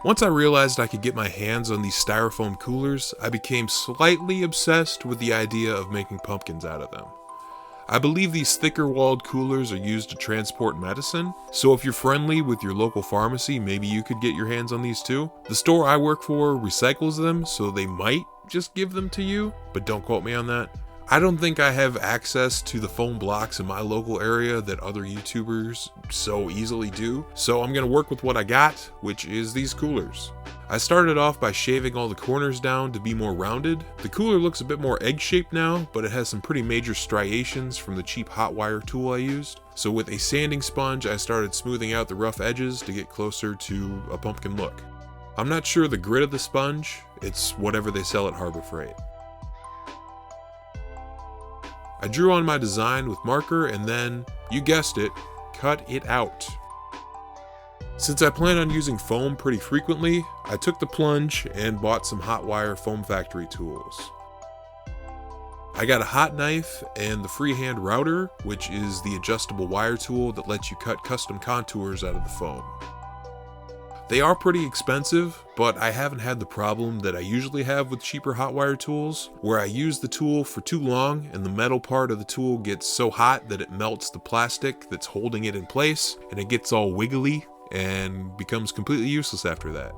Once I realized I could get my hands on these styrofoam coolers, I became slightly obsessed with the idea of making pumpkins out of them. I believe these thicker walled coolers are used to transport medicine, so if you're friendly with your local pharmacy, maybe you could get your hands on these too. The store I work for recycles them, so they might just give them to you, but don't quote me on that. I don't think I have access to the foam blocks in my local area that other YouTubers so easily do, so I'm going to work with what I got, which is these coolers. I started off by shaving all the corners down to be more rounded. The cooler looks a bit more egg-shaped now, but it has some pretty major striations from the cheap Hotwire tool I used. So with a sanding sponge, I started smoothing out the rough edges to get closer to a pumpkin look. I'm not sure the grit of the sponge, it's whatever they sell at Harbor Freight. I drew on my design with marker and then, you guessed it, cut it out. Since I plan on using foam pretty frequently, I took the plunge and bought some Hotwire Foam Factory tools. I got a hot knife and the freehand router, which is the adjustable wire tool that lets you cut custom contours out of the foam. They are pretty expensive, but I haven't had the problem that I usually have with cheaper Hotwire tools, where I use the tool for too long and the metal part of the tool gets so hot that it melts the plastic that's holding it in place, and it gets all wiggly and becomes completely useless after that.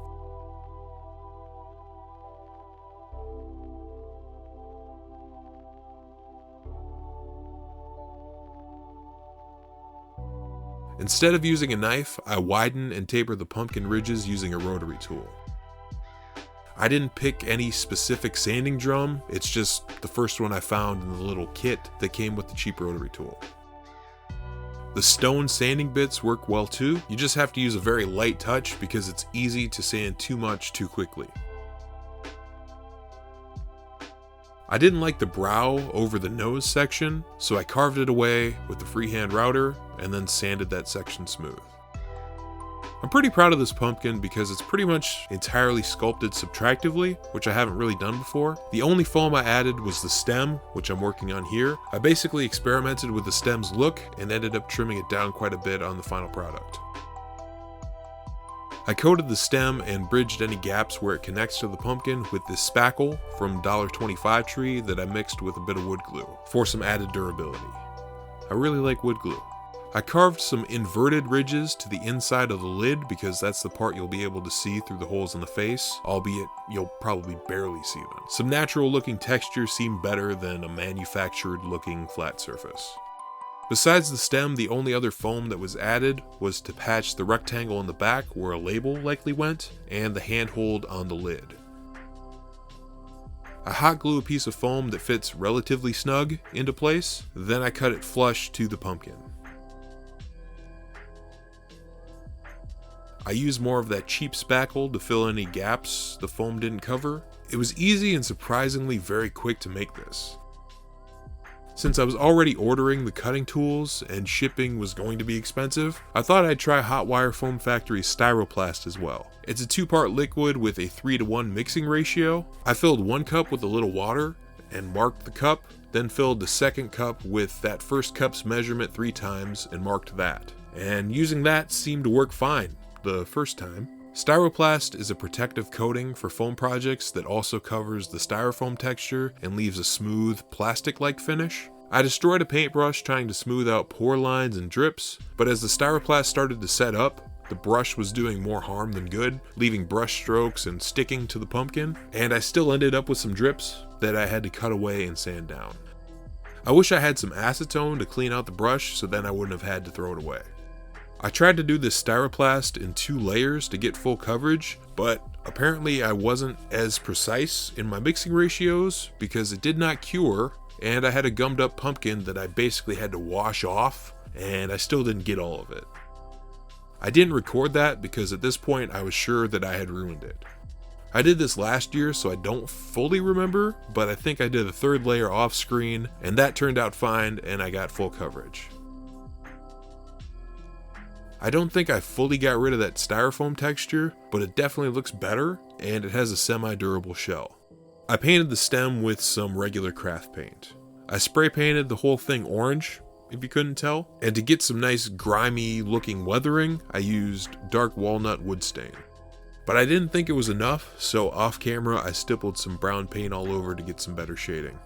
Instead of using a knife, I widen and taper the pumpkin ridges using a rotary tool. I didn't pick any specific sanding drum, it's just the first one I found in the little kit that came with the cheap rotary tool. The stone sanding bits work well too, you just have to use a very light touch because it's easy to sand too much too quickly. I didn't like the brow over the nose section, so I carved it away with the freehand router and then sanded that section smooth. I'm pretty proud of this pumpkin because it's pretty much entirely sculpted subtractively, which I haven't really done before. The only foam I added was the stem, which I'm working on here. I basically experimented with the stem's look and ended up trimming it down quite a bit on the final product. I coated the stem and bridged any gaps where it connects to the pumpkin with this spackle from $1.25 Tree that I mixed with a bit of wood glue for some added durability. I really like wood glue. I carved some inverted ridges to the inside of the lid because that's the part you'll be able to see through the holes in the face, albeit you'll probably barely see them. Some natural looking textures seem better than a manufactured looking flat surface. Besides the stem, the only other foam that was added was to patch the rectangle in the back where a label likely went, and the handhold on the lid. I hot glue a piece of foam that fits relatively snug into place, then I cut it flush to the pumpkin. I used more of that cheap spackle to fill any gaps the foam didn't cover. It was easy and surprisingly very quick to make this. Since I was already ordering the cutting tools and shipping was going to be expensive, I thought I'd try Hotwire Foam Factory Styroplast as well. It's a 2-part liquid with a 3:1 mixing ratio. I filled 1 cup with a little water and marked the cup, then filled the second cup with that first cup's measurement 3 times and marked that. And using that seemed to work fine the first time. Styroplast is a protective coating for foam projects that also covers the styrofoam texture and leaves a smooth, plastic-like finish. I destroyed a paintbrush trying to smooth out pore lines and drips, but as the Styroplast started to set up, the brush was doing more harm than good, leaving brush strokes and sticking to the pumpkin, and I still ended up with some drips that I had to cut away and sand down. I wish I had some acetone to clean out the brush so then I wouldn't have had to throw it away. I tried to do this Styroplast in 2 layers to get full coverage, but apparently I wasn't as precise in my mixing ratios because it did not cure, and I had a gummed up pumpkin that I basically had to wash off, and I still didn't get all of it. I didn't record that because at this point I was sure that I had ruined it. I did this last year, so I don't fully remember, but I think I did a 3rd layer off screen, and that turned out fine, and I got full coverage. I don't think I fully got rid of that styrofoam texture, but it definitely looks better, and it has a semi-durable shell. I painted the stem with some regular craft paint. I spray painted the whole thing orange, if you couldn't tell, and to get some nice grimy looking weathering, I used dark walnut wood stain. But I didn't think it was enough, so off camera I stippled some brown paint all over to get some better shading.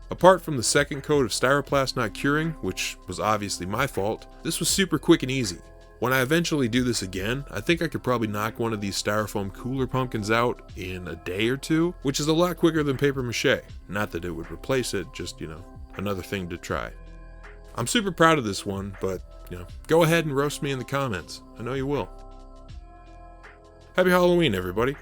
Apart from the second coat of Styroplast not curing, which was obviously my fault, this was super quick and easy. When I eventually do this again, I think I could probably knock one of these styrofoam cooler pumpkins out in a day or two, which is a lot quicker than paper mache. Not that it would replace it, just, another thing to try. I'm super proud of this one, but, go ahead and roast me in the comments. I know you will. Happy Halloween, everybody.